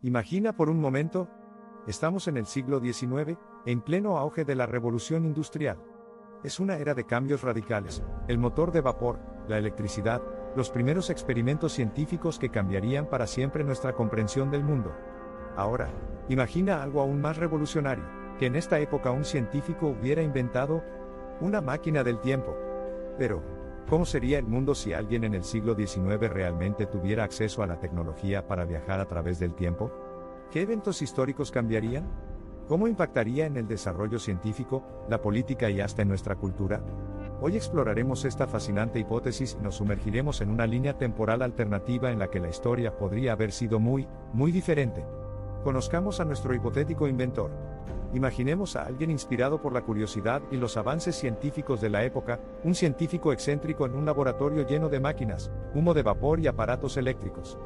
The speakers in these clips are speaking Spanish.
Imagina por un momento, estamos en el siglo XIX, en pleno auge de la revolución industrial. Es una era de cambios radicales, el motor de vapor, la electricidad, los primeros experimentos científicos que cambiarían para siempre nuestra comprensión del mundo. Ahora, imagina algo aún más revolucionario, que en esta época un científico hubiera inventado una máquina del tiempo. Pero, ¿cómo sería el mundo si alguien en el siglo XIX realmente tuviera acceso a la tecnología para viajar a través del tiempo? ¿Qué eventos históricos cambiarían? ¿Cómo impactaría en el desarrollo científico, la política y hasta en nuestra cultura? Hoy exploraremos esta fascinante hipótesis y nos sumergiremos en una línea temporal alternativa en la que la historia podría haber sido muy diferente. Conozcamos a nuestro hipotético inventor. Imaginemos a alguien inspirado por la curiosidad y los avances científicos de la época, un científico excéntrico en un laboratorio lleno de máquinas, humo de vapor y aparatos eléctricos.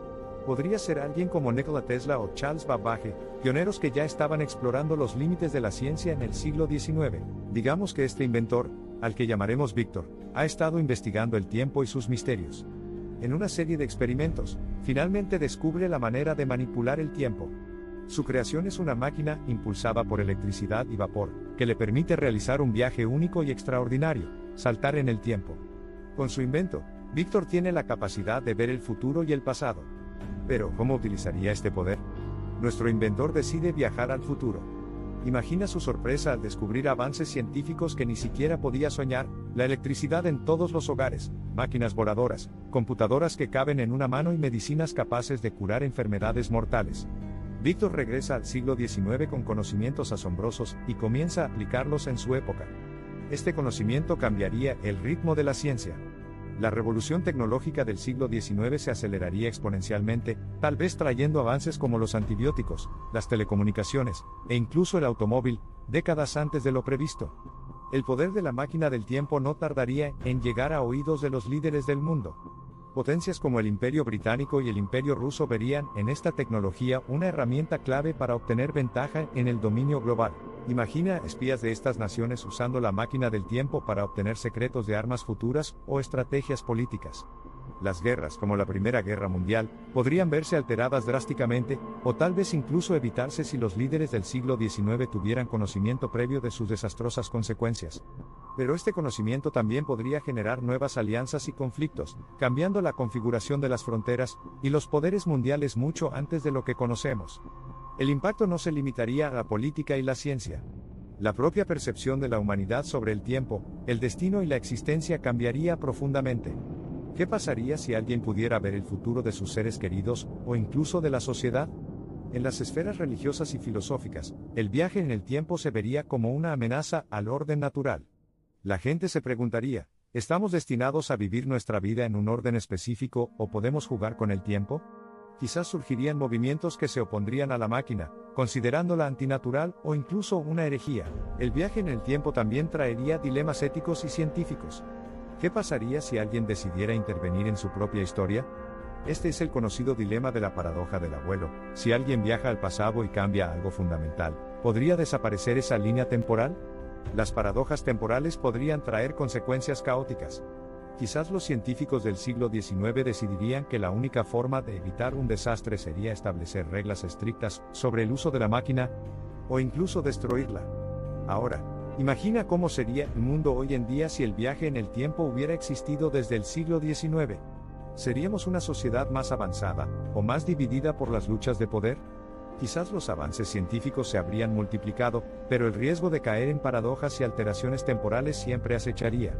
Podría ser alguien como Nikola Tesla o Charles Babbage, pioneros que ya estaban explorando los límites de la ciencia en el siglo XIX. Digamos que este inventor, al que llamaremos Víctor, ha estado investigando el tiempo y sus misterios. En una serie de experimentos, finalmente descubre la manera de manipular el tiempo. Su creación es una máquina impulsada por electricidad y vapor, que le permite realizar un viaje único y extraordinario, saltar en el tiempo. Con su invento, Víctor tiene la capacidad de ver el futuro y el pasado. Pero, ¿cómo utilizaría este poder? Nuestro inventor decide viajar al futuro. Imagina su sorpresa al descubrir avances científicos que ni siquiera podía soñar, la electricidad en todos los hogares, máquinas voladoras, computadoras que caben en una mano y medicinas capaces de curar enfermedades mortales. Víctor regresa al siglo XIX con conocimientos asombrosos y comienza a aplicarlos en su época. Este conocimiento cambiaría el ritmo de la ciencia. La revolución tecnológica del siglo XIX se aceleraría exponencialmente, tal vez trayendo avances como los antibióticos, las telecomunicaciones, e incluso el automóvil, décadas antes de lo previsto. El poder de la máquina del tiempo no tardaría en llegar a oídos de los líderes del mundo. Potencias como el Imperio Británico y el Imperio Ruso verían en esta tecnología una herramienta clave para obtener ventaja en el dominio global. Imagina espías de estas naciones usando la máquina del tiempo para obtener secretos de armas futuras o estrategias políticas. Las guerras, como la Primera Guerra Mundial, podrían verse alteradas drásticamente, o tal vez incluso evitarse si los líderes del siglo XIX tuvieran conocimiento previo de sus desastrosas consecuencias. Pero este conocimiento también podría generar nuevas alianzas y conflictos, cambiando la configuración de las fronteras y los poderes mundiales mucho antes de lo que conocemos. El impacto no se limitaría a la política y la ciencia. La propia percepción de la humanidad sobre el tiempo, el destino y la existencia cambiaría profundamente. ¿Qué pasaría si alguien pudiera ver el futuro de sus seres queridos, o incluso de la sociedad? En las esferas religiosas y filosóficas, el viaje en el tiempo se vería como una amenaza al orden natural. La gente se preguntaría, ¿estamos destinados a vivir nuestra vida en un orden específico o podemos jugar con el tiempo? Quizás surgirían movimientos que se opondrían a la máquina, considerándola antinatural o incluso una herejía. El viaje en el tiempo también traería dilemas éticos y científicos. ¿Qué pasaría si alguien decidiera intervenir en su propia historia? Este es el conocido dilema de la paradoja del abuelo. Si alguien viaja al pasado y cambia algo fundamental, ¿podría desaparecer esa línea temporal? Las paradojas temporales podrían traer consecuencias caóticas. Quizás los científicos del siglo XIX decidirían que la única forma de evitar un desastre sería establecer reglas estrictas sobre el uso de la máquina, o incluso destruirla. Ahora, imagina cómo sería el mundo hoy en día si el viaje en el tiempo hubiera existido desde el siglo XIX. ¿Seríamos una sociedad más avanzada, o más dividida por las luchas de poder? Quizás los avances científicos se habrían multiplicado, pero el riesgo de caer en paradojas y alteraciones temporales siempre acecharía.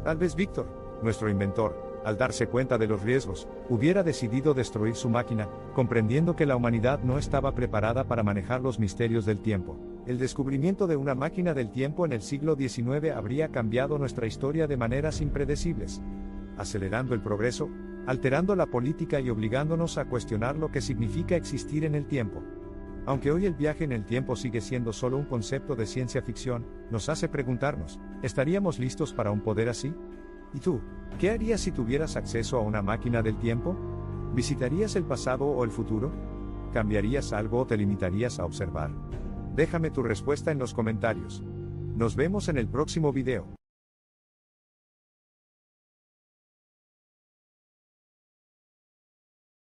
Tal vez Víctor, nuestro inventor, al darse cuenta de los riesgos, hubiera decidido destruir su máquina, comprendiendo que la humanidad no estaba preparada para manejar los misterios del tiempo. El descubrimiento de una máquina del tiempo en el siglo XIX habría cambiado nuestra historia de maneras impredecibles, acelerando el progreso, alterando la política y obligándonos a cuestionar lo que significa existir en el tiempo. Aunque hoy el viaje en el tiempo sigue siendo solo un concepto de ciencia ficción, nos hace preguntarnos, ¿estaríamos listos para un poder así? ¿Y tú, qué harías si tuvieras acceso a una máquina del tiempo? ¿Visitarías el pasado o el futuro? ¿Cambiarías algo o te limitarías a observar? Déjame tu respuesta en los comentarios. Nos vemos en el próximo video.